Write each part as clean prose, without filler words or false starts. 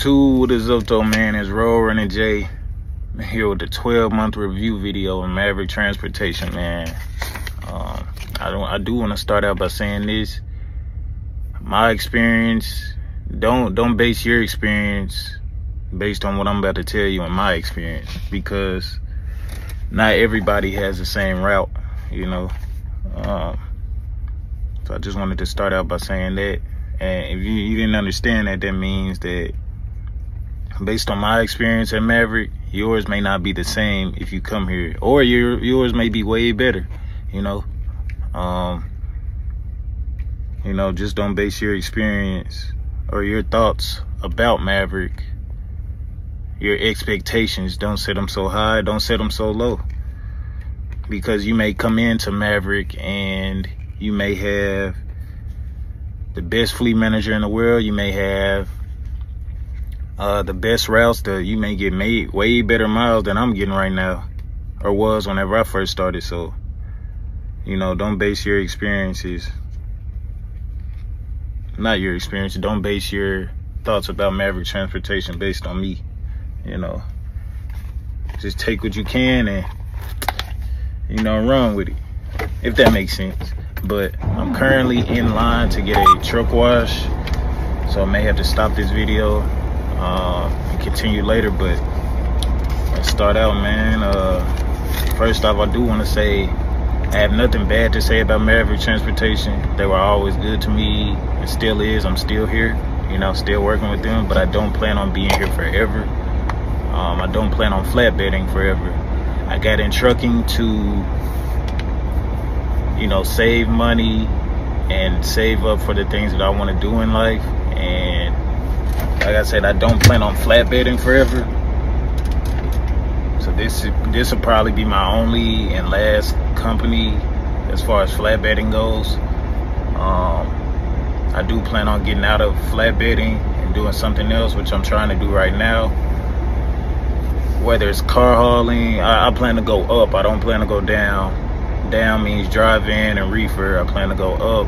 YouTube, what is up though, man? It's Roll Running J. I'm here with the 12-month review video of Maverick transportation, man. I do want to start out by saying this. My experience, don't base your experience based on what I'm about to tell you in my experience, because not everybody has the same route, you know. So I just wanted to start out by saying that. And if you didn't understand that, that means that based on my experience at Maverick, yours may not be the same if you come here, or yours may be way better, you know. Just don't base your experience or your thoughts about Maverick, your expectations, don't set them so high, don't set them so low, because you may come into Maverick and you may have the best fleet manager in the world, you may have the best routes, you may get made way better miles than I'm getting right now, or was whenever I first started. So, you know, don't base your experiences, not your experience, don't base your thoughts about Maverick transportation based on me, you know. Just take what you can and, you know, run with it, if that makes sense. But I'm currently in line to get a truck wash, so I may have to stop this video and continue later. But let's start out, man. First off, I do want to say I have nothing bad to say about Maverick transportation. They were always good to me. It still is. I'm still here, you know, still working with them, but I don't plan on being here forever. I don't plan on flatbedding forever. I got in trucking to, you know, save money and save up for the things that I want to do in life. And like I said, I don't plan on flatbedding forever. So this will probably be my only and last company as far as flatbedding goes. I do plan on getting out of flatbedding and doing something else, which I'm trying to do right now. Whether it's car hauling, I plan to go up. I don't plan to go down. Down means drive in and reefer. I plan to go up,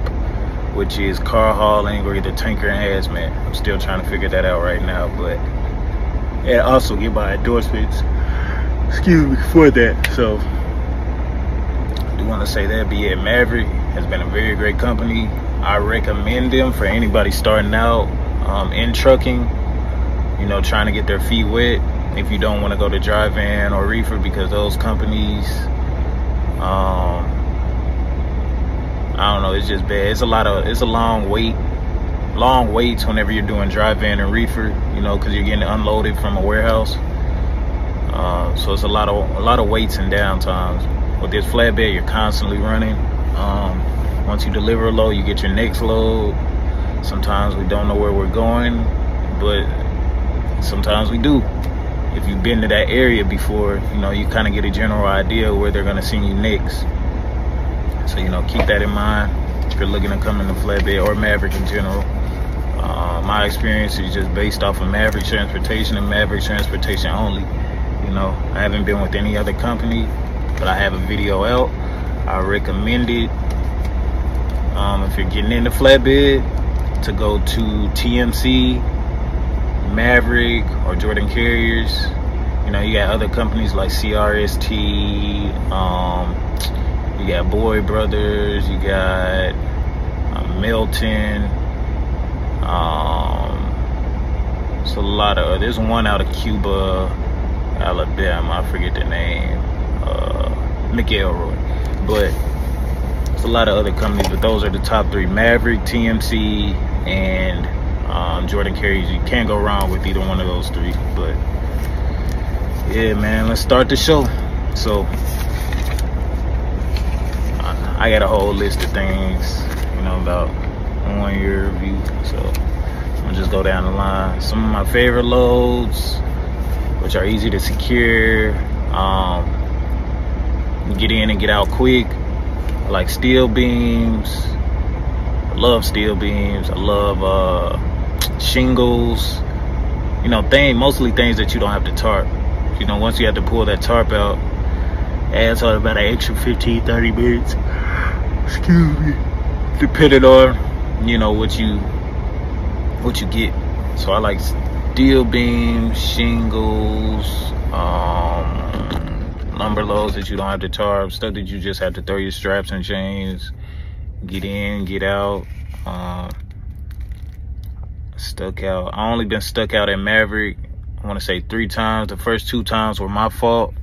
which is car hauling or either tanker and hazmat. I'm still trying to figure that out right now, but and also get my endorsements, excuse me, for that. So I do want to say that. But yeah, Maverick has been a very great company. I recommend them for anybody starting out in trucking, you know, trying to get their feet wet. If you don't want to go to drive-in or reefer, because those companies, I don't know, it's just bad. It's a long waits whenever you're doing drive-in and reefer, you know, because you're getting unloaded from a warehouse. So it's a lot of waits and downtimes. With this flatbed, you're constantly running. Once you deliver a load, you get your next load. Sometimes we don't know where we're going, but sometimes we do. If you've been to that area before, you know, you kind of get a general idea where they're going to send you next. So, you know, keep that in mind if you're looking to come into flatbed or Maverick in general. My experience is just based off of Maverick transportation and Maverick transportation only. You know, I haven't been with any other company, but I have a video out. I recommend it. If you're getting into flatbed, to go to TMC, Maverick, or Jordan Carriers. You know, you got other companies like CRST, you got Boy Brothers, you got Milton. It's a lot of, there's one out of Cuba, Alabama, I forget the name, McElroy. But it's a lot of other companies, but those are the top three: Maverick, TMC, and Jordan Carriers. You can't go wrong with either one of those three. But yeah, man, let's start the show. So I got a whole list of things, you know, about 1 year review. So I'm gonna just go down the line. Some of my favorite loads, which are easy to secure, get in and get out quick. I like steel beams. I love steel beams. I love shingles. You know, mostly things that you don't have to tarp. You know, once you have to pull that tarp out, adds on about an extra 15-30 minutes. Excuse me. Depending on, you know, what you get. So I like steel beams, shingles, lumber loads that you don't have to tarp, stuff that you just have to throw your straps and chains, get in, get out. Stuck out. I only been stuck out at Maverick, I want to say 3 times. The first 2 times were my fault,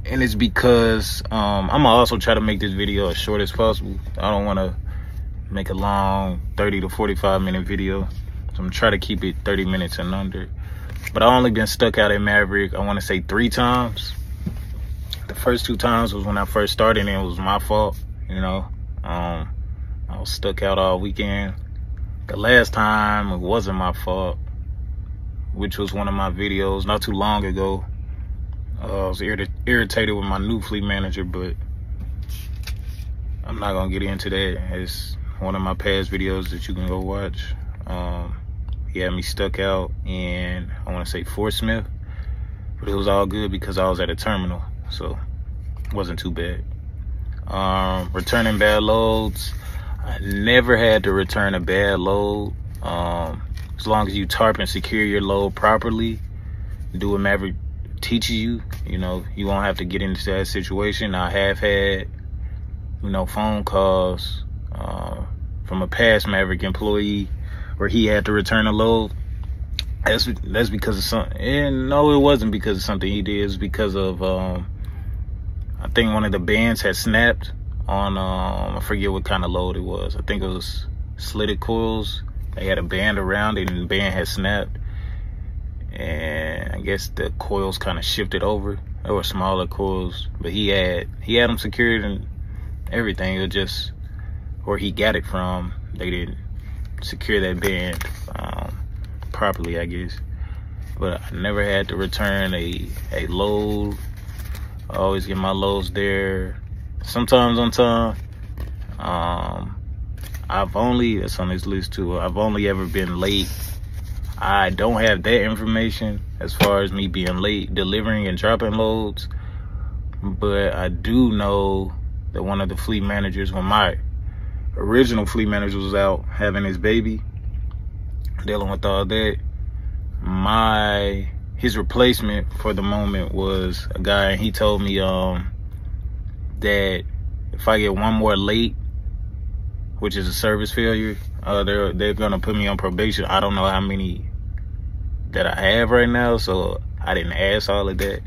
and it's because I'm gonna also try to make this video as short as possible. I don't want to make a long 30 to 45 minute video, so I'm gonna try to keep it 30 minutes and under. But I only been stuck out at Maverick, I want to say 3 times. The first 2 times was when I first started, and it was my fault, you know. I was stuck out all weekend. The last time, it wasn't my fault, which was one of my videos not too long ago. I was irritated with my new fleet manager, but I'm not gonna get into that. It's one of my past videos that you can go watch. He had me stuck out in, I want to say, Fort Smith, but it was all good because I was at a terminal, so it wasn't too bad. Returning bad loads, I never had to return a bad load. As long as you tarp and secure your load properly, do what Maverick teaches you, you know, you won't have to get into that situation. I have had, you know, phone calls from a past Maverick employee where he had to return a load. That's because of something, and no, it wasn't because of something he did. It was because of, I think one of the bands had snapped on, I forget what kind of load it was. I think it was slitted coils. They had a band around it, and the band had snapped. And I guess the coils kind of shifted over. They were smaller coils, but he had them secured and everything. It was just where he got it from, they didn't secure that band properly, I guess. But I never had to return a load. I always get my loads there, sometimes on time. That's on this list too, I've only ever been late. I don't have that information as far as me being late delivering and dropping loads, but I do know that one of the fleet managers, when my original fleet manager was out having his baby, dealing with all that, his replacement for the moment was a guy, and he told me that if I get one more late, which is a service failure, they're gonna put me on probation. I don't know how many that I have right now, so I didn't ask all of that.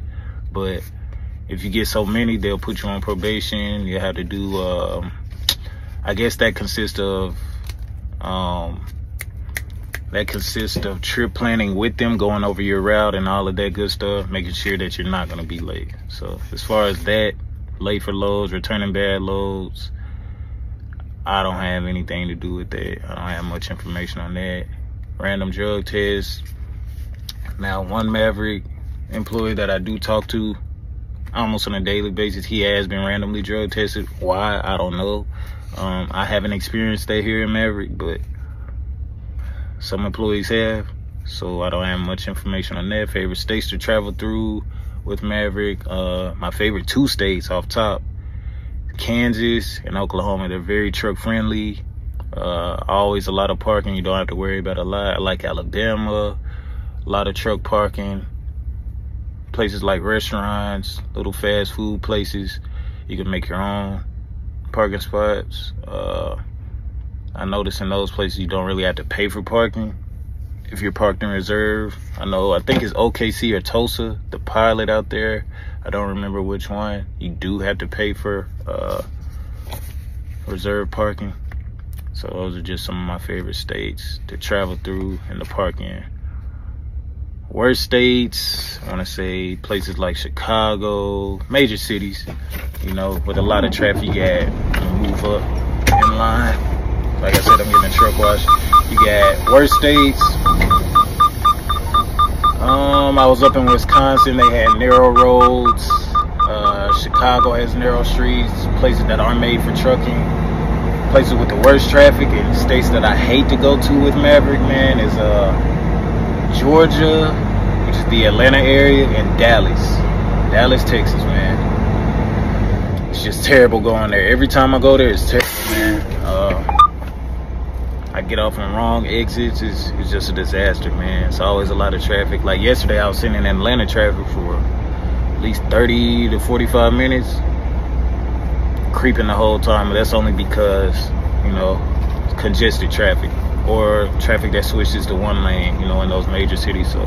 But if you get so many, they'll put you on probation. You have to do, I guess that consists of trip planning with them, going over your route and all of that good stuff, making sure that you're not gonna be late. So as far as that, late for loads, returning bad loads, I don't have anything to do with that. I don't have much information on that. Random drug tests. Now, one Maverick employee that I do talk to almost on a daily basis, he has been randomly drug tested. Why? I don't know. I haven't experienced that here in Maverick, but some employees have, so I don't have much information on that. Favorite states to travel through with Maverick. My favorite 2 states off top, Kansas and Oklahoma. They're very truck friendly. Always a lot of parking. You don't have to worry about a lot. I like Alabama. A lot of truck parking. Places like restaurants, little fast food places. You can make your own parking spots. I notice in those places you don't really have to pay for parking if you're parked in reserve. I think it's OKC or Tulsa, the pilot out there. I don't remember which one. You do have to pay for reserve parking. So those are just some of my favorite states to travel through and to park in. Worst states, I want to say places like Chicago, major cities, you know, with a lot of traffic. You got move up in line. Like I said, I'm getting a truck wash. You got worst states. I was up in Wisconsin. They had narrow roads. Chicago has narrow streets. Places that aren't made for trucking. Places with the worst traffic, and states that I hate to go to with Maverick, man, is Georgia, which is the Atlanta area, and Dallas, Texas, man. It's just terrible going there. Every time I go there, it's terrible, man. I get off on wrong exits. It's just a disaster, man. It's always a lot of traffic. Like yesterday, I was sitting in Atlanta traffic for at least 30 to 45 minutes, creeping the whole time. But that's only because, you know, it's congested traffic or traffic that switches to one lane, you know, in those major cities. So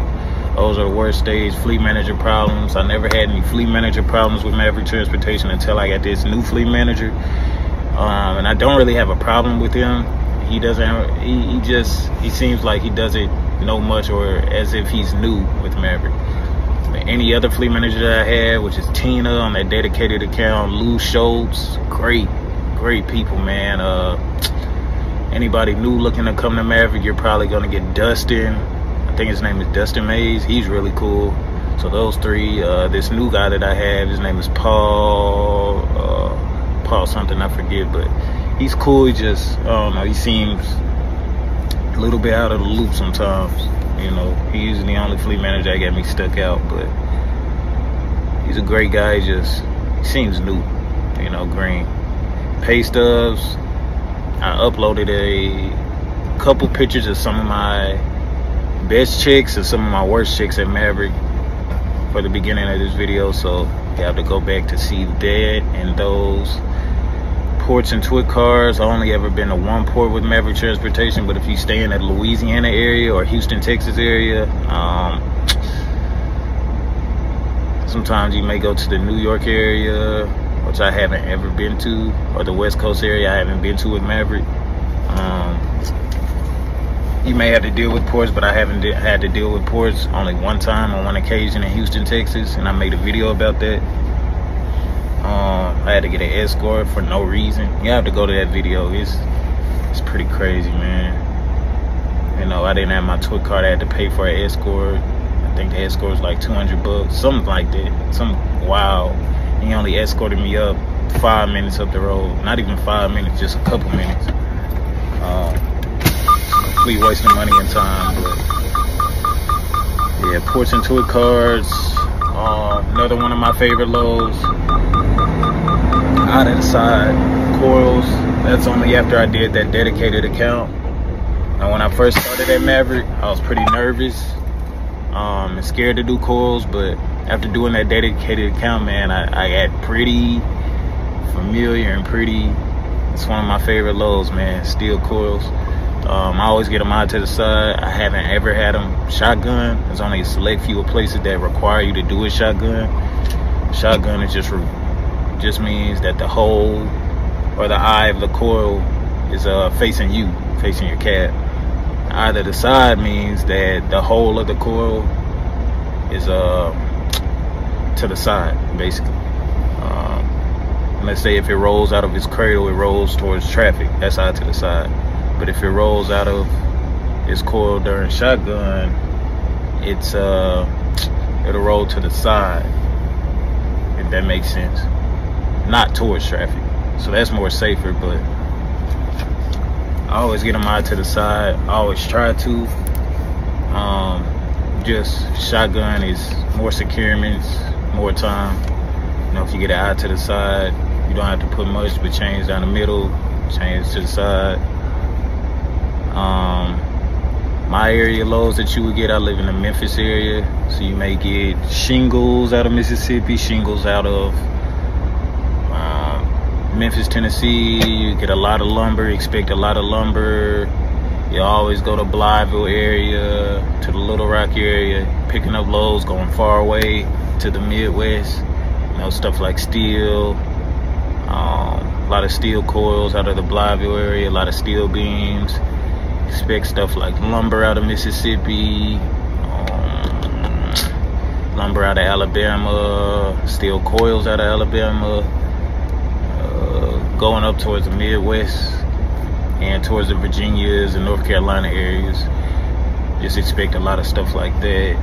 those are the worst days. Fleet manager problems. I never had any fleet manager problems with Maverick Transportation until I got this new fleet manager. And I don't really have a problem with him. He doesn't, he seems like he doesn't know much, or as if he's new with Maverick. Any other fleet manager that I had, which is Tina on that dedicated account, Lou Schultz, great people, man. Anybody new looking to come to Maverick, you're probably gonna get Dustin. I think his name is Dustin Mays. He's really cool. So those three. This new guy that I have, his name is Paul something, I forget, but he's cool. He just, I don't know, he seems a little bit out of the loop sometimes. You know, he's the only fleet manager that got me stuck out, but he's a great guy. He seems new, you know, green. Pay stubs, I uploaded a couple pictures of some of my best chicks and some of my worst chicks at Maverick for the beginning of this video, so you have to go back to see that and those. Ports and twit cars, I only ever been to one port with Maverick Transportation, but if you stay in that Louisiana area or Houston, Texas area, sometimes you may go to the New York area, which I haven't ever been to, or the West Coast area I haven't been to with Maverick. You may have to deal with ports, but I haven't had to deal with ports only one time on one occasion in Houston, Texas, and I made a video about that. I had to get an escort for no reason. You have to go to that video. It's pretty crazy, man. You know, I didn't have my twit card. I had to pay for an escort. I think the escort was like 200 bucks, something like that. Something wild. He only escorted me up 5 minutes up the road. Not even 5 minutes, just a couple minutes. Completely wasting money and time, but yeah, ports and twit cards. Another one of my favorite lows. Out of the side coils. That's only after I did that dedicated account. And when I first started at Maverick, I was pretty nervous and scared to do coils, but after doing that dedicated account, man, I got pretty familiar and it's one of my favorite lows, man. Steel coils. I always get them out to the side. I haven't ever had them shotgun. There's only a select few places that require you to do it shotgun. Shotgun is just means that the hole or the eye of the coil is facing you, facing your cab. Eye to the side means that the hole of the coil is to the side, basically. Let's say if it rolls out of its cradle, it rolls towards traffic. That's eye to the side. But if it rolls out of its coil during shotgun, it'll roll to the side, if that makes sense. Not towards traffic. So that's more safer, but I always get them out to the side. I always try to. Just shotgun is more securements, more time. You know, if you get it out to the side, you don't have to put much, but change down the middle, change to the side. My area lows that you would get, I live in the Memphis area, so you may get shingles out of Mississippi, shingles out of Memphis, Tennessee. You get a lot of lumber, expect a lot of lumber. You always go to Blytheville area, to the Little Rock area, picking up loads, going far away to the Midwest. You know, stuff like steel, a lot of steel coils out of the Blytheville area, a lot of steel beams. Expect stuff like lumber out of Mississippi, lumber out of Alabama, steel coils out of Alabama, going up towards the Midwest and towards the Virginias and North Carolina areas. Just expect a lot of stuff like that.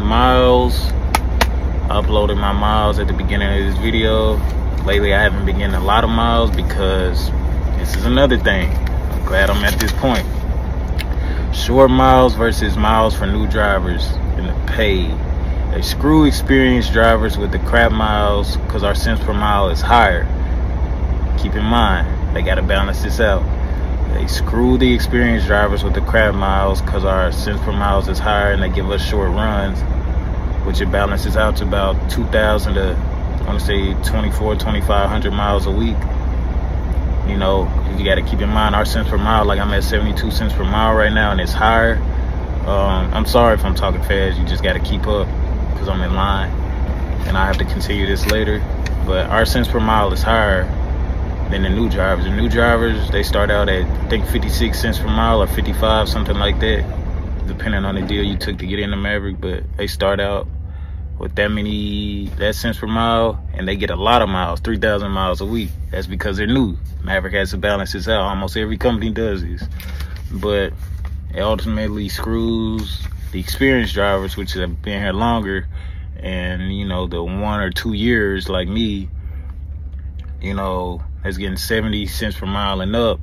Miles, I uploaded my miles at the beginning of this video. Lately I haven't been getting a lot of miles because this is another thing. I'm glad I'm at this point. Short miles versus miles for new drivers in the pay. They screw experienced drivers with the crap miles because our cents per mile is higher. Keep in mind, they got to balance this out. They screw the experienced drivers with the crap miles because our cents per miles is higher, and they give us short runs, which it balances out to about 2,000 to, I want to say, 2,500 miles a week. You know, you got to keep in mind our cents per mile, like I'm at 72 cents per mile right now, and it's higher. I'm sorry if I'm talking fast. You just got to keep up because I'm in line, and I have to continue this later. But our cents per mile is higher than the new drivers. The new drivers, they start out at, I think, 56 cents per mile or 55, something like that, depending on the deal you took to get in the Maverick. But they start out with that cents per mile, and they get a lot of miles, 3,000 miles a week. That's because they're new. Maverick has to balance this out. Almost every company does this. But it ultimately screws the experienced drivers, which have been here longer, and, you know, the 1 or 2 years like me, you know, that's getting 70 cents per mile and up.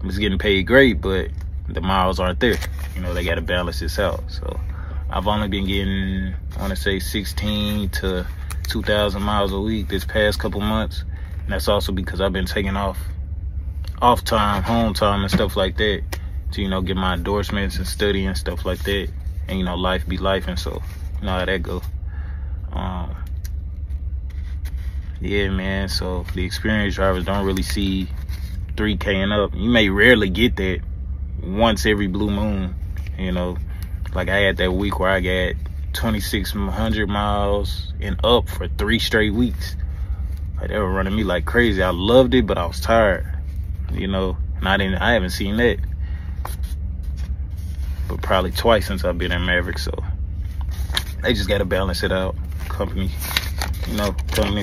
It's getting paid great, but the miles aren't there. You know, they got to balance this out. So I've only been getting, I want to say, 16 to 2,000 miles a week this past couple months. And that's also because I've been taking off time, home time, and stuff like that to, you know, get my endorsements and study and stuff like that. And, you know, life be life, and so, you know how that go. Yeah, man, so the experienced drivers don't really see 3K and up. You may rarely get that once every blue moon, you know. Like I had that week where I got 2,600 miles and up for 3 straight weeks. Like, they were running me like crazy. I loved it, but I was tired, you know. And I haven't seen that, but probably twice since I've been in Maverick. So they just gotta balance it out. Company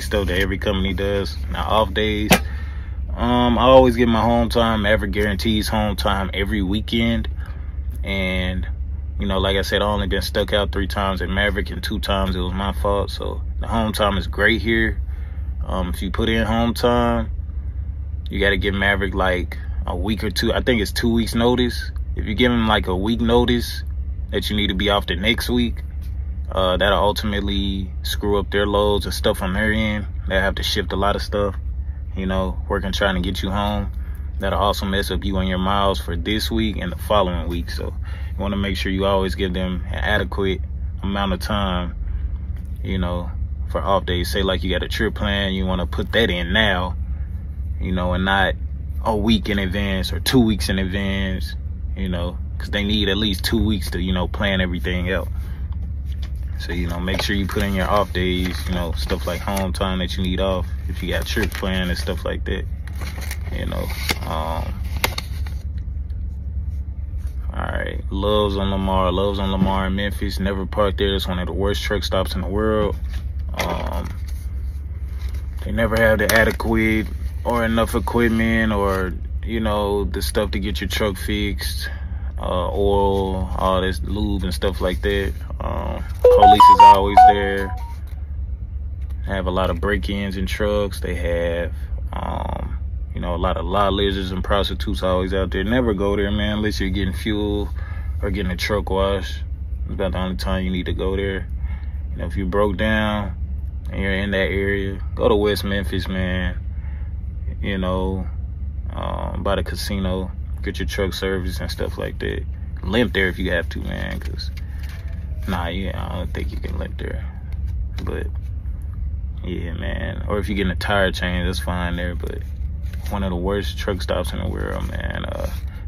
stuff that every company does. Now, off days, I always get my home time. Maverick guarantees home time every weekend. And, you know, like I said, I only been stuck out 3 times at Maverick, and 2 times it was my fault. So the home time is great here. If you put in home time, you got to give Maverick like a week or 2. I think it's 2 weeks notice. If you give them like a week notice that you need to be off the next week, that'll ultimately screw up their loads and stuff on their end. They'll have to shift a lot of stuff, you know, working, trying to get you home. That'll also mess up you and your miles for this week and the following week. So you want to make sure you always give them an adequate amount of time, you know, for off days. Say like you got a trip plan, you want to put that in now, you know, and not a week in advance or 2 weeks in advance, you know, because they need at least 2 weeks to, you know, plan everything out. So, you know, make sure you put in your off days, you know, stuff like home time that you need off if you got trip plan and stuff like that, you know. All right, Loves on Lamar in Memphis. Never park there. It's one of the worst truck stops in the world. They never have the adequate or enough equipment or, you know, the stuff to get your truck fixed, oil, all this lube and stuff like that. Police is always there. They have a lot of break-ins in trucks. They have, you know, a lot of lot lizards and prostitutes always out there. Never go there, man, unless you're getting fuel or getting a truck wash. It's about the only time you need to go there. You know, if you broke down and you're in that area, go to West Memphis, man. You know, by the casino, get your truck service and stuff like that. Limp there if you have to, man, because I don't think you can limp there. But yeah, man, or if you're getting a tire change, that's fine there. But one of the worst truck stops in the world, man.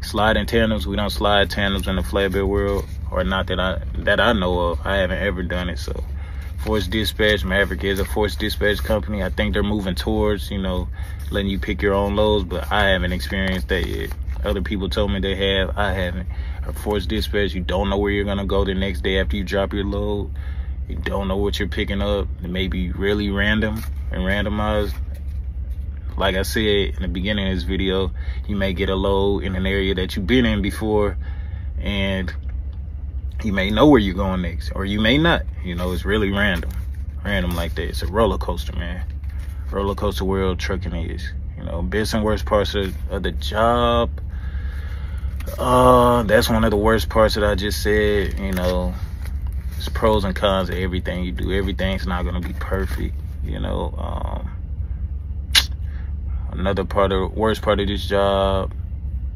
Sliding tandems, we don't slide tandems in the flatbed world, or not that I know of. I haven't ever done it. So forced dispatch, Maverick is a forced dispatch company. I think they're moving towards, you know, letting you pick your own loads, but I haven't experienced that yet. Other people told me they have. I haven't. A forced dispatch, you don't know where you're gonna go the next day after you drop your load. You don't know what you're picking up. It may be really random and randomized. Like I said in the beginning of this video, you may get a load in an area that you've been in before, and you may know where you're going next, or you may not. You know, it's really random like that. It's a roller coaster, man. Roller coaster world trucking is. You know, best and worst parts of the job. That's one of the worst parts that I just said. You know, it's pros and cons of everything you do. Everything's not gonna be perfect. You know, another part of worst part of this job,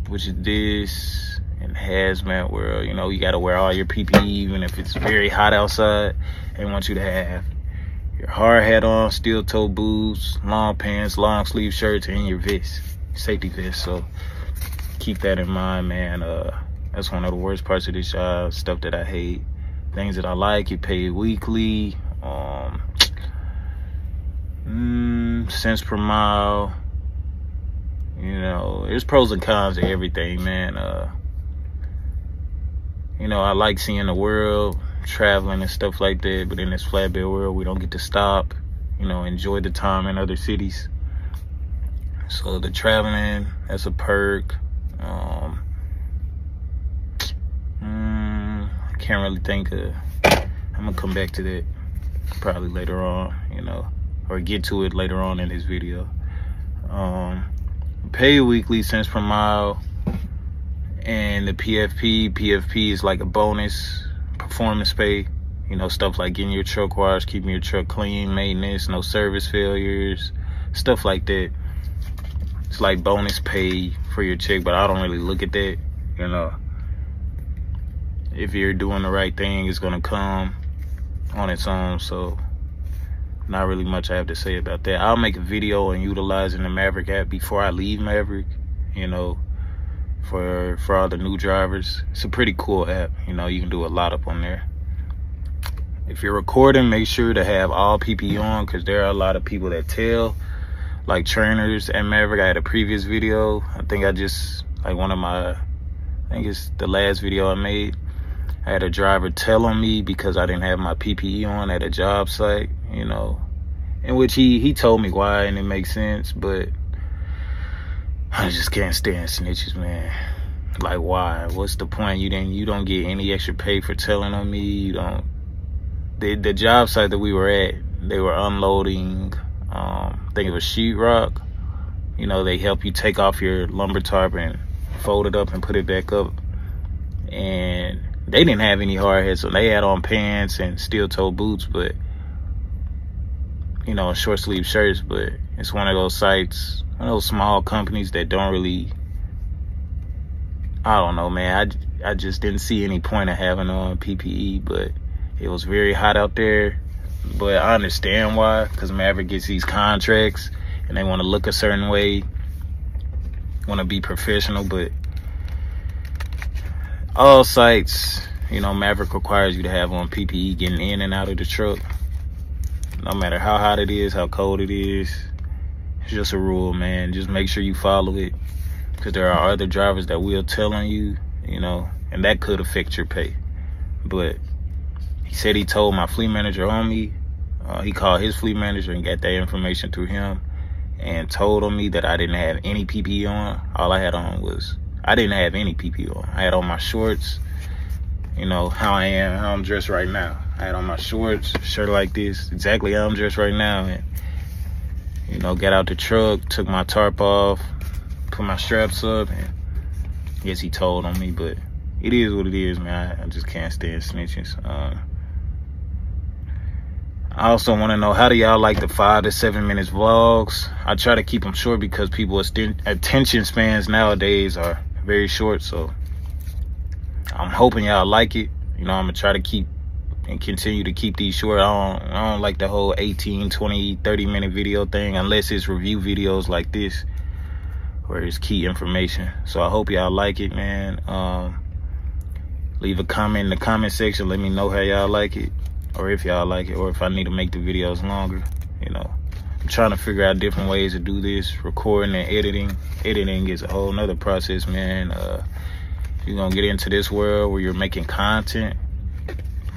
which is this, and hazmat world. You know, you got to wear all your PPE, even if it's very hot outside. They want you to have your hard hat on, steel toe boots, long pants, long sleeve shirts, and your vest, safety vest. So keep that in mind, man. That's one of the worst parts of this job, stuff that I hate. Things that I like, you pay weekly, cents per mile. You know, there's pros and cons to everything, man. You know, I like seeing the world, traveling and stuff like that, but in this flatbed world, we don't get to stop, you know, enjoy the time in other cities. So the traveling, that's a perk. I can't really think of, I'm gonna come back to that probably later on, you know, or get to it later on in this video. Pay weekly, cents per mile, and the PFP is like a bonus performance pay, you know, stuff like getting your truck washed, keeping your truck clean, maintenance, no service failures, stuff like that. It's like bonus pay for your check, but I don't really look at that, you know. If you're doing the right thing, it's gonna come on its own. So not really much I have to say about that. I'll make a video on utilizing the Maverick app before I leave Maverick, you know, for all the new drivers. It's a pretty cool app, you know, you can do a lot up on there. If you're recording, make sure to have all PPE on, because there are a lot of people that tell, like trainers at Maverick. I had a previous video, I think it's the last video I made. I had a driver tell on me because I didn't have my PPE on at a job site, you know, in which he told me why, and it makes sense, but I just can't stand snitches, man. Like, why? What's the point? You don't get any extra pay for telling on me. You don't. The job site that we were at, they were unloading, I think it was sheetrock. You know, they help you take off your lumber tarp and fold it up and put it back up. And they didn't have any hard hats, so they had on pants and steel toe boots, but, you know, short sleeve shirts. But it's one of those sites, one of those small companies that don't really, I don't know, man. I just didn't see any point of having on PPE, but it was very hot out there. But I understand why, because Maverick gets these contracts and they want to look a certain way, want to be professional. But all sites, you know, Maverick requires you to have on PPE getting in and out of the truck. No matter how hot it is, how cold it is, it's just a rule, man. Just make sure you follow it, because there are other drivers that will tell on you, you know, and that could affect your pay. But he said he told my fleet manager on me. He called his fleet manager and got that information through him, and told on me that I didn't have any PPE on. All I had on was, I didn't have any PPE on. I had on my shorts, you know, how I'm dressed right now. I had on my shorts, shirt like this, exactly how I'm dressed right now. And, you know, got out the truck, took my tarp off, put my straps up, and yes, he told on me, but it is what it is, man. I just can't stand snitches. I also want to know, how do y'all like the 5 to 7 minutes vlogs? I try to keep them short because people's attention spans nowadays are very short. So I'm hoping y'all like it. You know, I'm gonna try to keep and continue to keep these short. I don't like the whole 18, 20, 30-minute video thing, unless it's review videos like this where it's key information. So I hope y'all like it, man. Leave a comment in the comment section. Let me know how y'all like it, or if y'all like it, or if I need to make the videos longer. You know, I'm trying to figure out different ways to do this, recording and editing. Editing is a whole nother process, man. You're gonna get into this world where you're making content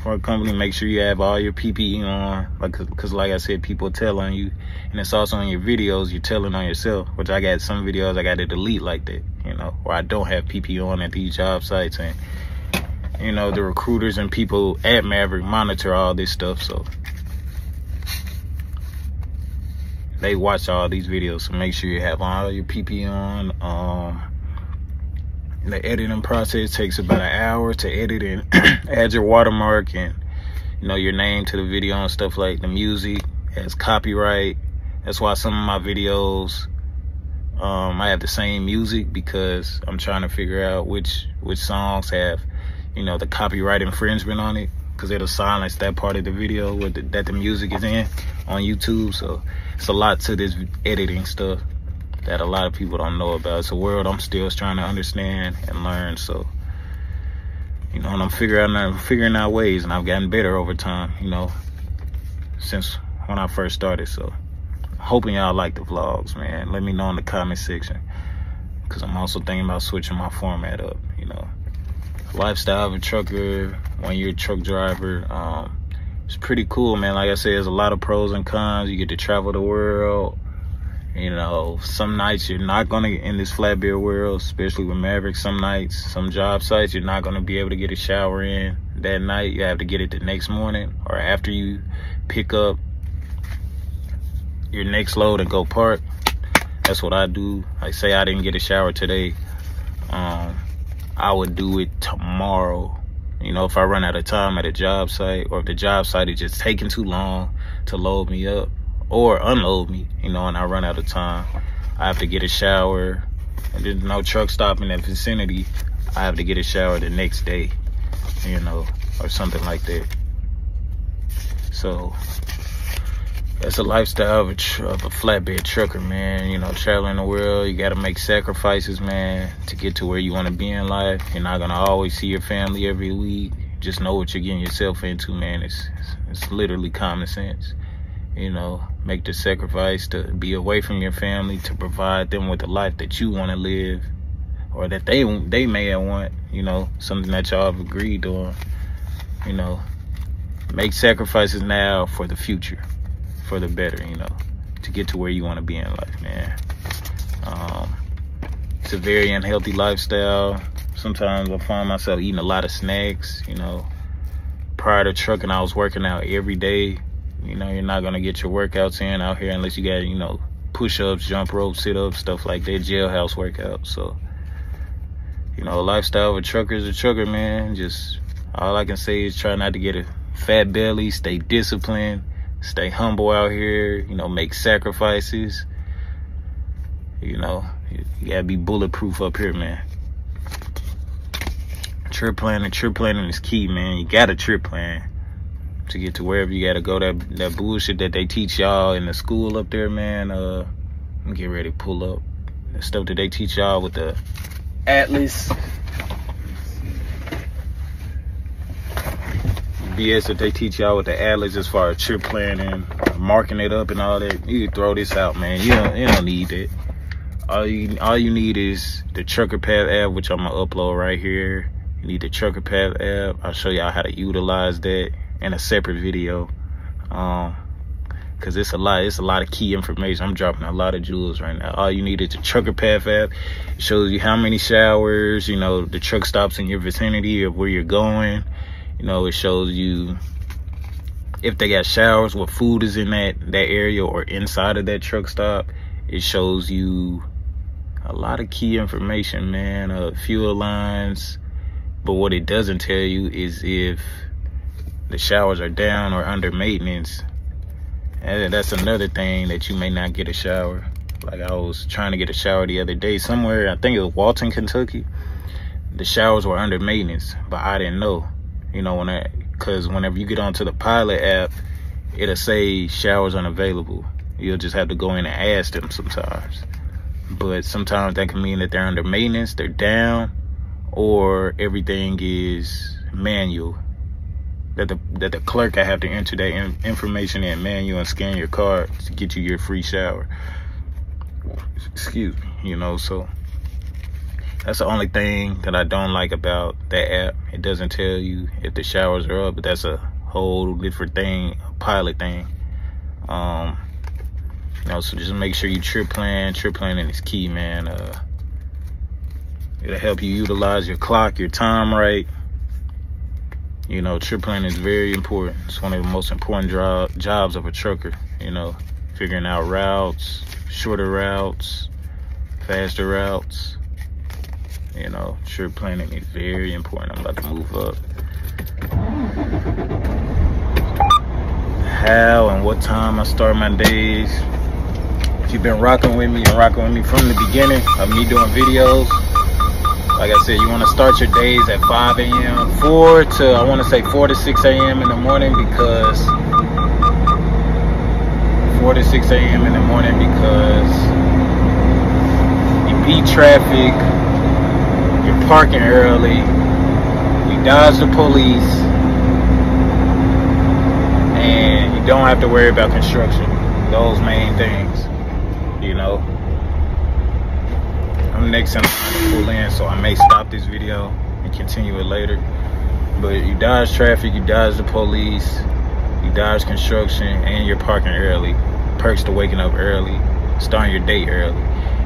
for a company, make sure you have all your PPE on, because like I said, people tell on you, and it's also in your videos, you're telling on yourself, which I got some videos I got to delete like that, you know, where I don't have PPE on at these job sites. And, you know, the recruiters and people at Maverick monitor all this stuff, so they watch all these videos. So make sure you have all your PPE on. The editing process takes about an hour to edit and add your watermark and, you know, your name to the video and stuff. Like the music has copyright. That's why some of my videos I have the same music because I'm trying to figure out which songs have, you know, the copyright infringement on it, because it'll silence that part of the video that the music is in on YouTube. So it's a lot to this editing stuff that a lot of people don't know about. It's a world I'm still trying to understand and learn. So, you know, and I'm figuring out ways, and I've gotten better over time, you know, since when I first started. So hoping y'all like the vlogs, man. Let me know in the comment section, because I'm also thinking about switching my format up, you know. Lifestyle of a trucker, 1 year truck driver. It's pretty cool, man. Like I said, there's a lot of pros and cons. You get to travel the world. You know, some nights you're not gonna, in this flatbed world, especially with Maverick, some nights, some job sites, you're not gonna be able to get a shower in that night. You have to get it the next morning, or after you pick up your next load and go park. That's what I do. Like, say I didn't get a shower today, I would do it tomorrow. You know, if I run out of time at a job site, or if the job site is just taking too long to load me up or unload me, you know, and I run out of time, I have to get a shower, and there's no truck stop in that vicinity, I have to get a shower the next day, you know, or something like that. So that's a lifestyle of a flatbed trucker, man. You know, traveling the world, you gotta make sacrifices, man, to get to where you wanna be in life. You're not gonna always see your family every week. Just know what you're getting yourself into, man. It's literally common sense. You know, make the sacrifice to be away from your family, to provide them with the life that you wanna live, or that they may want, you know, something that y'all have agreed on. You know, make sacrifices now for the future, for the better, you know, to get to where you want to be in life, man. It's a very unhealthy lifestyle. Sometimes I find myself eating a lot of snacks, you know. Prior to trucking, I was working out every day. You know, you're not gonna get your workouts in out here unless you got, you know, push-ups, jump rope, sit-ups, stuff like that, jailhouse workouts. So, you know, a lifestyle of a trucker is a trucker, man. Just all I can say is try not to get a fat belly, stay disciplined, stay humble out here, you know, make sacrifices. You know, you gotta be bulletproof up here, man. Trip planning is key, man. You got a trip plan to get to wherever you gotta go. That bullshit that they teach y'all in the school up there, man. Let me get ready to pull up. The stuff that they teach y'all with the Atlas. BS that they teach y'all with the Atlas as far as trip planning, marking it up and all that. You can throw this out, man. You don't need that. All you need is the Trucker Path app, which I'm gonna upload right here. You need the Trucker Path app. I'll show y'all how to utilize that in a separate video. Cause it's a lot of key information. I'm dropping a lot of jewels right now. All you need is the Trucker Path app. It shows you how many showers, you know, the truck stops in your vicinity of where you're going. You know, it shows you if they got showers, what food is in that area or inside of that truck stop. It shows you a lot of key information, man. Fuel lines. But what it doesn't tell you is if the showers are down or under maintenance. And that's another thing, that you may not get a shower. Like, I was trying to get a shower the other day somewhere, I think it was Walton, Kentucky. The showers were under maintenance, but I didn't know. You know, because whenever you get onto the Pilot app, it'll say showers unavailable. You'll just have to go in and ask them sometimes. But sometimes that can mean that they're under maintenance, they're down, or everything is manual. That the clerk, I have to enter that information in manual and scan your card to get you your free shower. Excuse me, you know, so that's the only thing that I don't like about that app. It doesn't tell you if the showers are up, but that's a whole different thing, a Pilot thing. You know, so just make sure you trip plan. Trip planning is key, man. It'll help you utilize your clock, your time right. You know, trip planning is very important. It's one of the most important jobs of a trucker. You know, figuring out routes, shorter routes, faster routes. You know, trip planning is very important. I'm about to move up. How and what time I start my days. If you've been rocking with me and rocking with me from the beginning of me doing videos, like I said, you want to start your days at 5 a.m. 4 to 6 a.m. in the morning, because 4 to 6 a.m. in the morning, because you beat traffic, you're parking early, you dodge the police, and you don't have to worry about construction. Those main things, you know. I'm next in line to pull in, so I may stop this video and continue it later. But you dodge traffic, you dodge the police, you dodge construction, and you're parking early. Perks to waking up early, starting your day early.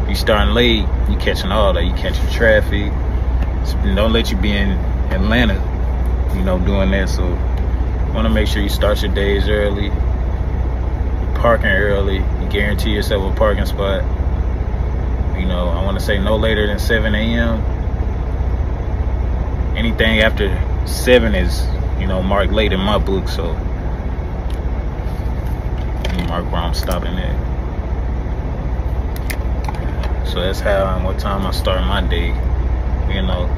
You starting late, you catching all that. You catching traffic. So don't let you be in Atlanta, you know, doing that. So you want to make sure you start your days early. You're parking early. You guarantee yourself a parking spot. You know, I want to say no later than 7 a.m. Anything after 7 is, you know, marked late in my book. So mark where I'm stopping at. So that's how and what time I start my day. You know,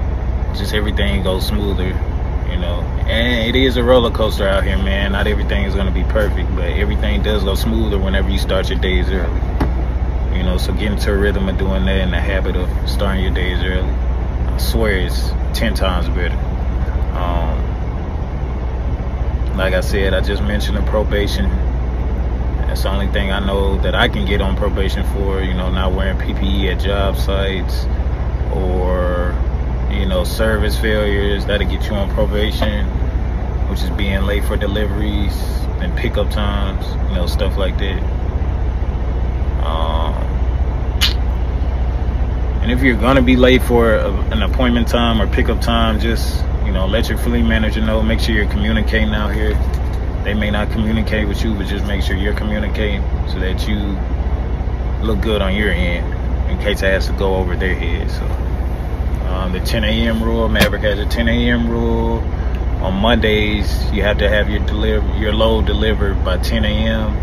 just everything goes smoother, you know. And it is a roller coaster out here, man. Not everything is going to be perfect, but everything does go smoother whenever you start your days early. You know, so get into a rhythm of doing that and the habit of starting your days early. I swear it's 10 times better. Like I said, I just mentioned the probation. That's the only thing I know that I can get on probation for, you know, not wearing PPE at job sites, or, you know, service failures. That'll get you on probation, which is being late for deliveries and pickup times, you know, stuff like that. And if you're gonna be late for an appointment time or pickup time, just, you know, let your fleet manager know. Make sure you're communicating out here. They may not communicate with you, but just make sure you're communicating so that you look good on your end in case it has to go over their head. So the 10 a.m. rule, Maverick has a 10 a.m. rule. On Mondays, you have to have your load delivered by 10 a.m.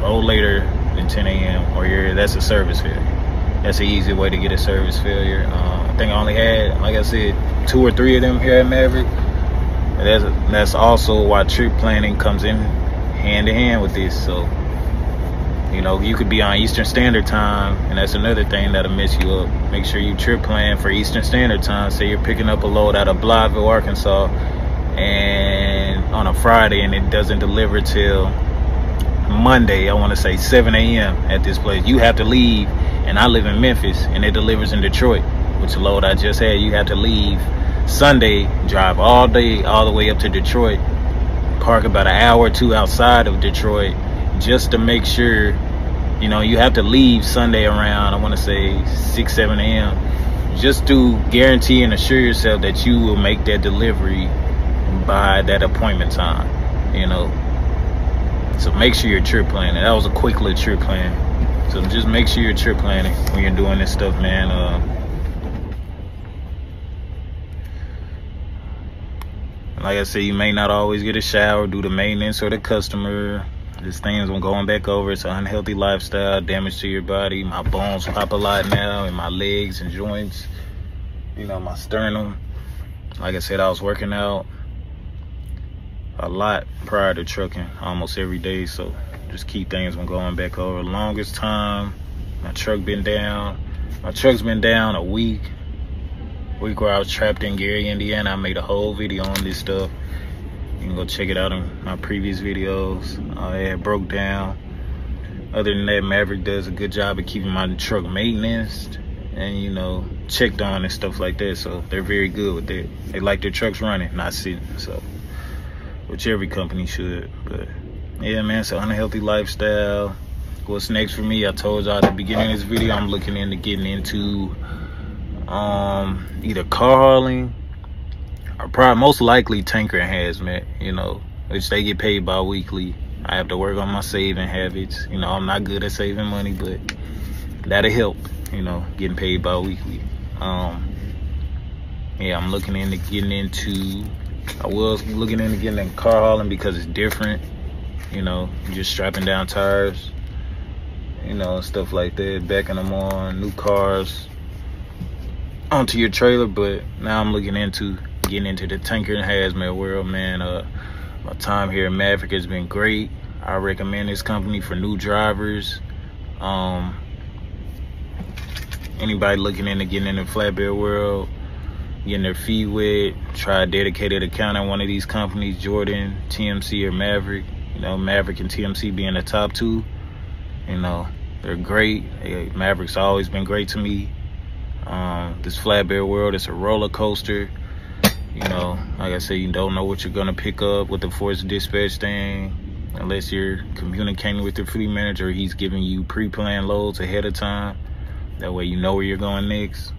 No later than 10 a.m. or that's a service failure. That's an easy way to get a service failure. I think I only had, like I said, 2 or 3 of them here at Maverick. That's also why trip planning comes in hand to hand with this. So, you know, you could be on Eastern Standard Time, and that's another thing that'll mess you up. Make sure you trip plan for Eastern Standard Time. Say you're picking up a load out of Blytheville, Arkansas, and on a Friday, and it doesn't deliver till Monday, I want to say 7 a.m. at this place. You have to leave, and I live in Memphis, and it delivers in Detroit, which the load I just had. You have to leave Sunday, drive all day, all the way up to Detroit, park about an hour or 2 outside of Detroit, just to make sure, you know, you have to leave Sunday around, I want to say 6, 7 a.m. just to guarantee and assure yourself that you will make that delivery by that appointment time, you know. So make sure you're trip planning. That was a quick little trip plan. So just make sure you're trip planning when you're doing this stuff, man. Like I said, you may not always get a shower due to maintenance or the customer. This thing's going back over. It's an unhealthy lifestyle, damage to your body. My bones pop a lot now in my legs and joints. You know, my sternum. Like I said, I was working out a lot prior to trucking, almost every day. So just keep things from going back over. Longest time, my truck's been down a week where I was trapped in Gary, Indiana. I made a whole video on this stuff. You can go check it out in my previous videos. It broke down. Other than that, Maverick does a good job of keeping my truck maintained and, you know, checked on and stuff like that. So they're very good with that. They like their trucks running, not sitting. So, which every company should. But yeah, man, it's an unhealthy lifestyle. What's next for me? I told y'all at the beginning of this video, I'm looking into getting into either car hauling or probably most likely tanker and hazmat, you know, which they get paid bi-weekly. I have to work on my saving habits. You know, I'm not good at saving money, but that'll help, you know, getting paid bi-weekly. Yeah, I'm looking into getting into, I was looking into getting in car hauling because it's different, you know, just strapping down tires. you know, stuff like that, backing them on, new cars onto your trailer. But now I'm looking into getting into the tanker and hazmat world, man. My time here at Maverick has been great. I recommend this company for new drivers. Anybody looking into getting in the flatbed world, getting their feet wet, try a dedicated account at one of these companies, Jordan, TMC, or Maverick. You know, Maverick and TMC being the top two. You know, they're great. Maverick's always been great to me. This flatbed world, it's a roller coaster. You know, like I said, you don't know what you're gonna pick up with the force dispatch thing unless you're communicating with your fleet manager. He's giving you pre-planned loads ahead of time. That way you know where you're going next.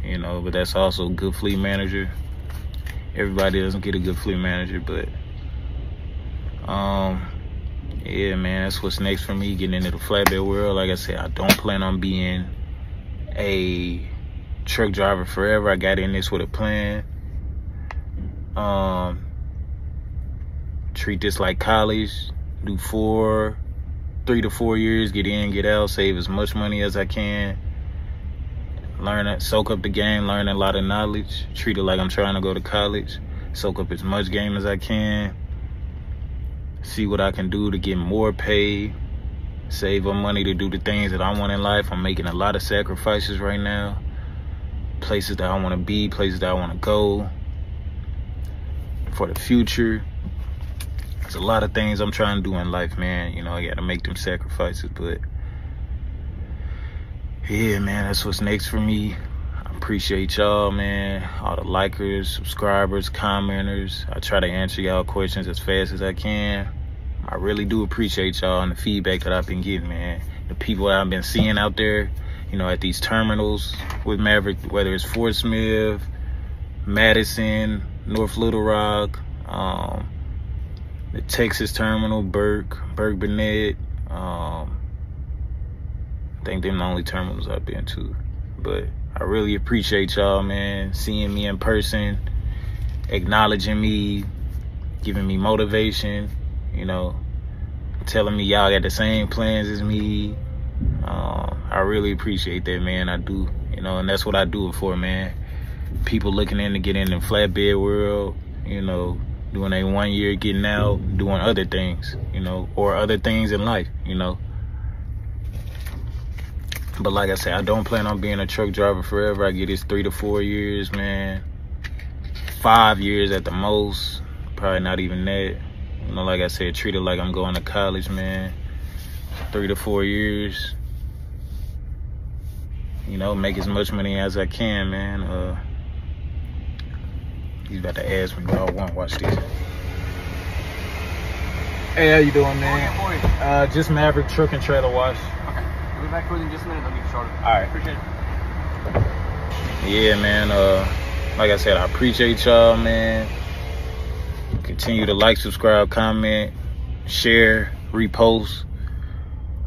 You know, but that's also a good fleet manager. Everybody doesn't get a good fleet manager, but yeah, man, that's what's next for me, getting into the flatbed world. Like I said, I don't plan on being a truck driver forever. I got in this with a plan. Treat this like college. Do 3 to 4 years, get in, get out, save as much money as I can. Learn it, soak up the game, learn a lot of knowledge. Treat it like I'm trying to go to college. Soak up as much game as I can. See what I can do to get more pay. Save up money to do the things that I want in life. I'm making a lot of sacrifices right now. Places that I want to be, places that I want to go. For the future. There's a lot of things I'm trying to do in life, man. You know, I got to make them sacrifices, but yeah, man, that's what's next for me. I appreciate y'all, man. All the likers, subscribers, commenters. I try to answer y'all questions as fast as I can. I really do appreciate y'all and the feedback that I've been getting, man. The people that I've been seeing out there, you know, at these terminals with Maverick, whether it's Fort Smith, Madison, North Little Rock, the Texas terminal, Burke Burnett. I think them the only terminals I've been to. But I really appreciate y'all, man, seeing me in person, acknowledging me, giving me motivation, you know, telling me y'all got the same plans as me. I really appreciate that, man. I do, you know, and that's what I do it for, man. People looking in to get in the flatbed world, you know, doing a 1 year, getting out, doing other things, you know, or other things in life, you know. But like I said, I don't plan on being a truck driver forever. I get this 3 to 4 years, man. 5 years at the most. Probably not even that. You know, like I said, treat it like I'm going to college, man. 3 to 4 years. You know, make as much money as I can, man. He's about to ask me what I want. Watch this. Hey, how you doing, man? Just Maverick truck and trailer wash. Okay. I'll be back within just a minute. I'll get started. All right. Appreciate it. Yeah, man. Like I said, I appreciate y'all, man. Continue to like, subscribe, comment, share, repost.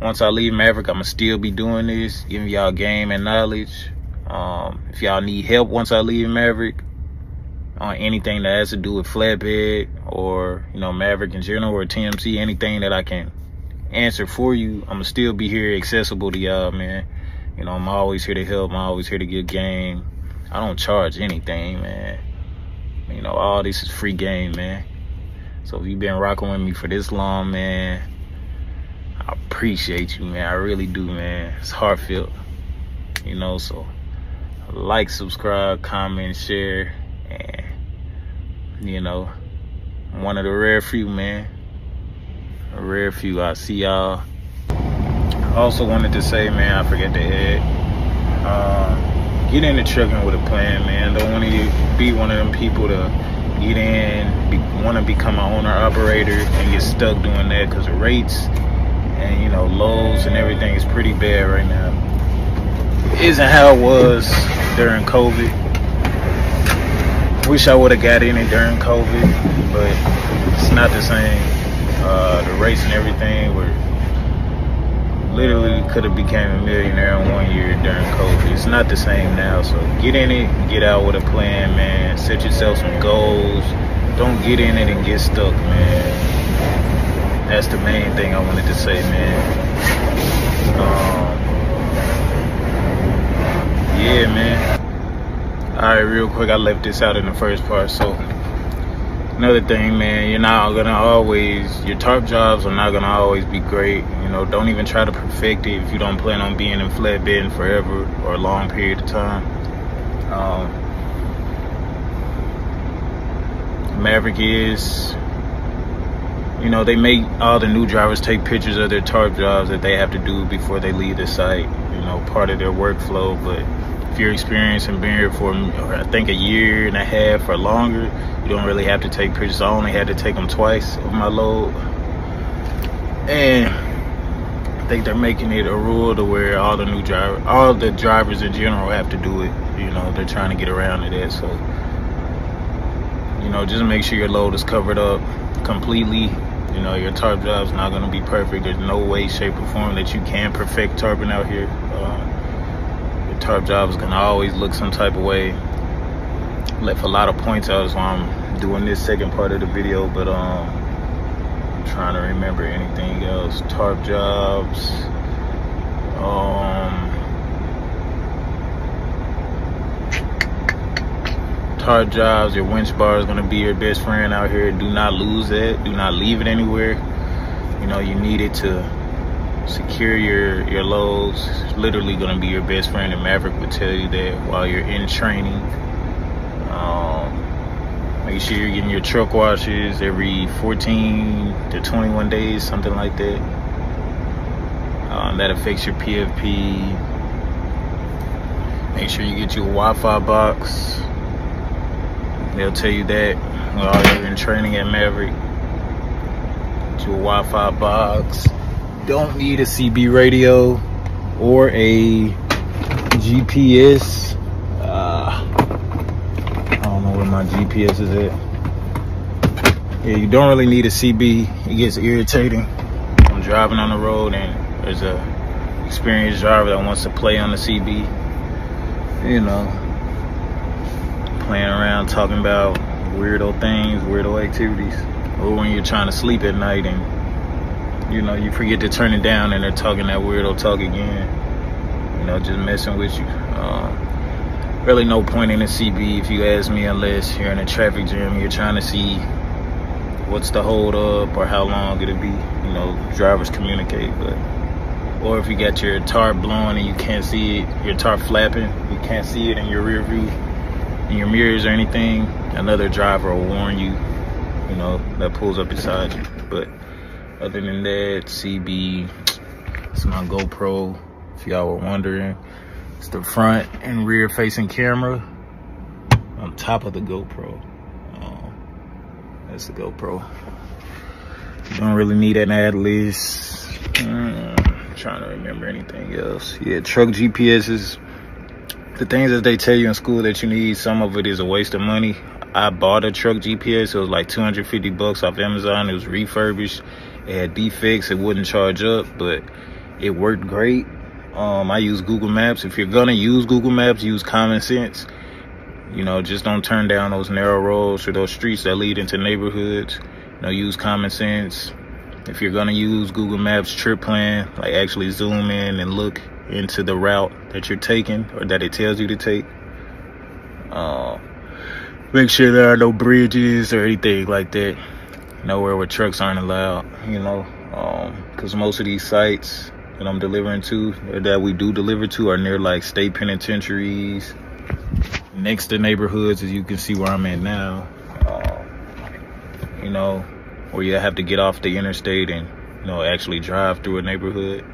Once I leave Maverick, I'm going to still be doing this, giving y'all game and knowledge. If y'all need help once I leave Maverick, on anything that has to do with flatbed or, you know, Maverick in general or TMC, anything that I can answer for you, I'm gonna still be here accessible to y'all, man. You know, I'm always here to help. I'm always here to give game. I don't charge anything, man. You know, all this is free game, man. So if you've been rocking with me for this long, man, I appreciate you, man. I really do, man. It's heartfelt, you know. So like, subscribe, comment, share. And, you know, I'm one of the rare few, man. A rare few. I'll see y'all. I also wanted to say, man, I forgot to add, get into trucking with a plan, man. Don't want to be one of them people to get in, want to become an owner-operator and get stuck doing that, because the rates and, you know, loads and everything is pretty bad right now. It isn't how it was during COVID. Wish I would have got in it during COVID, but it's not the same. The race and everything were literally could have became a millionaire in 1 year during COVID. It's not the same now. So get in it, get out with a plan, man. Set yourself some goals. Don't get in it and get stuck, man. That's the main thing I wanted to say, man. Yeah, man. All right, real quick, I left this out in the first part. So another thing, man, you're not gonna always, your tarp jobs are not gonna always be great. You know, don't even try to perfect it if you don't plan on being in flatbed forever or a long period of time. Maverick is, you know, they make all the new drivers take pictures of their tarp jobs that they have to do before they leave the site, you know, part of their workflow. But if you're experienced and been here for, I think, a year and a half or longer, you don't really have to take pictures. I only had to take them twice of my load. And I think they're making it a rule to where all the drivers in general have to do it. You know, they're trying to get around to that. So, you know, just make sure your load is covered up completely. You know, your tarp job's not going to be perfect. There's no way, shape, or form that you can perfect tarping out here. Your tarp job is going to always look some type of way. Left a lot of points out, that's why I'm doing this second part of the video. But I'm trying to remember anything else. Tarp jobs. Tarp jobs, your winch bar is going to be your best friend out here. Do not lose that. Do not leave it anywhere. You know, you need it to secure your loads. It's literally going to be your best friend, and Maverick would tell you that while you're in training. Make sure you're getting your truck washes every 14 to 21 days, something like that. That affects your PFP. Make sure you get your Wi-Fi box. They'll tell you that while you're in training at Maverick. Get your Wi-Fi box. Don't need a CB radio or a GPS. I don't know where my GPS is at. Yeah, you don't really need a CB. It gets irritating. I'm driving on the road and there's a experienced driver that wants to play on the CB. You know, playing around, talking about weirdo things, weirdo activities. Or when you're trying to sleep at night and, you know, you forget to turn it down and they're talking that weirdo talk again. You know, just messing with you. Really no point in a CB, if you ask me, unless you're in a traffic jam and you're trying to see what's the hold up or how long it'll be. You know, drivers communicate. But or if you got your tarp blowing and you can't see it, your tarp flapping, you can't see it in your rear view, in your mirrors or anything, another driver will warn you, you know, that pulls up beside you. But other than that, CB, it's my GoPro, if y'all were wondering. It's the front and rear facing camera on top of the GoPro. That's the GoPro. You don't really need an atlas. Trying to remember anything else. Yeah, truck GPSs. The things that they tell you in school that you need, some of it is a waste of money. I bought a truck GPS. It was like 250 bucks off Amazon. It was refurbished. It had defects. It wouldn't charge up, but it worked great. I use Google Maps. If you're gonna use Google Maps, use common sense. You know, just don't turn down those narrow roads or those streets that lead into neighborhoods. You know, use common sense. If you're gonna use Google Maps, trip plan, like actually zoom in and look into the route that you're taking or that it tells you to take. Make sure there are no bridges or anything like that. Nowhere where trucks aren't allowed, you know, because most of these sites that I'm delivering to, or that we do deliver to, are near like state penitentiaries, next to neighborhoods, as you can see where I'm at now. You know, where you have to get off the interstate and, you know, actually drive through a neighborhood.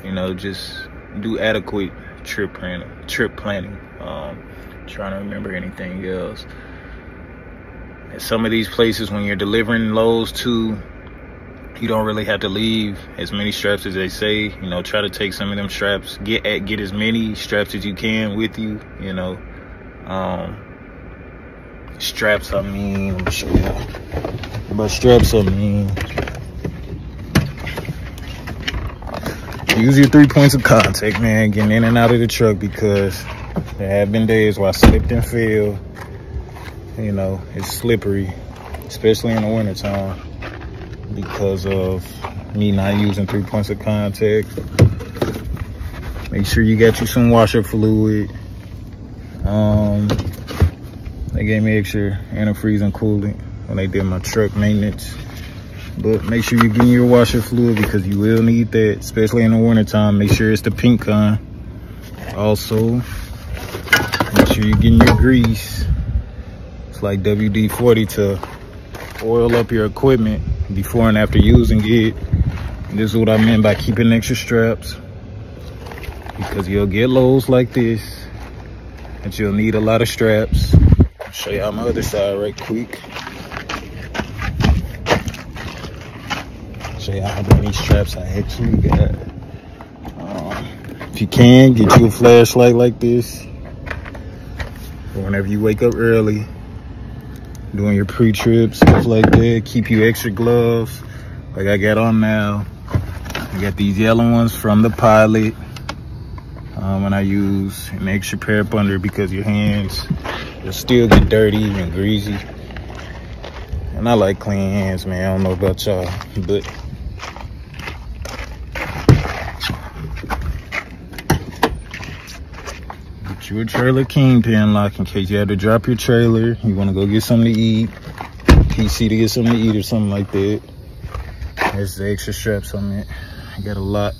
You know, just do adequate trip planning. Trying to remember anything else. At some of these places, when you're delivering loads to, you don't really have to leave as many straps as they say. You know, try to take some of them straps. Get as many straps as you can with you. You know, straps. I mean, let me show you. By straps, I mean, use your 3 points of contact, man, getting in and out of the truck, because there have been days where I slipped and fell. You know, it's slippery, especially in the wintertime, because of me not using 3 points of contact. Make sure you got you some washer fluid. They gave me extra antifreeze and coolant when they did my truck maintenance. But make sure you're getting your washer fluid because you will need that, especially in the wintertime. Make sure it's the pink kind. Also, make sure you're getting your grease. It's like WD-40 to oil up your equipment before and after using it. And this is what I meant by keeping extra straps, because you'll get loads like this and you'll need a lot of straps. I'll show you on my other side right quick. Show you how many straps I actually got. If you can, get you a flashlight like this. Or whenever you wake up early, doing your pre-trip, stuff like that. Keep you extra gloves, like I got on now. I got these yellow ones from the Pilot. When I use an extra pair up under because your hands will still get dirty and greasy. And I like clean hands, man. I don't know about y'all, but get you a trailer kingpin lock in case you had to drop your trailer. You want to go get something to eat, PC to get something to eat or something like that. There's the extra straps on it. I got a lot.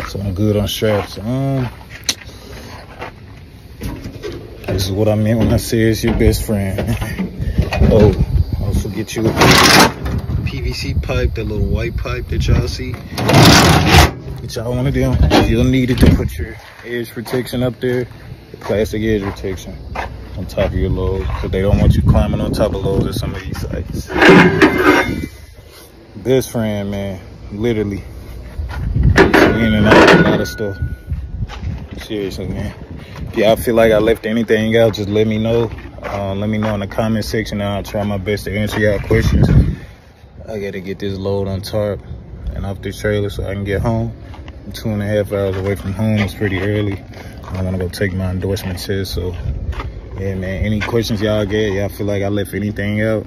So I'm good on straps. This is what I meant when I said it's your best friend. Oh, also get you a PVC pipe, that little white pipe that y'all see. Get y'all one of them. You'll need it to put your edge protection up there, the plastic edge protection on top of your load, because they don't want you climbing on top of loads at some of these sites. Best friend, man, literally. In and out of a lot of stuff. Seriously, man. If y'all feel like I left anything out, just let me know. Let me know in the comment section, and I'll try my best to answer y'all questions. I gotta get this load on tarp and off this trailer so I can get home. I'm 2.5 hours away from home. It's pretty early. I wanna go take my endorsement test. So yeah, man, any questions y'all get, y'all feel like I left anything out,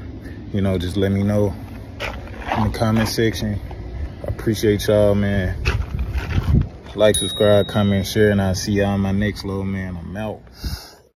you know, just let me know in the comment section. I appreciate y'all, man. Like, subscribe, comment, share, and I'll see y'all on my next load, man. I'm out.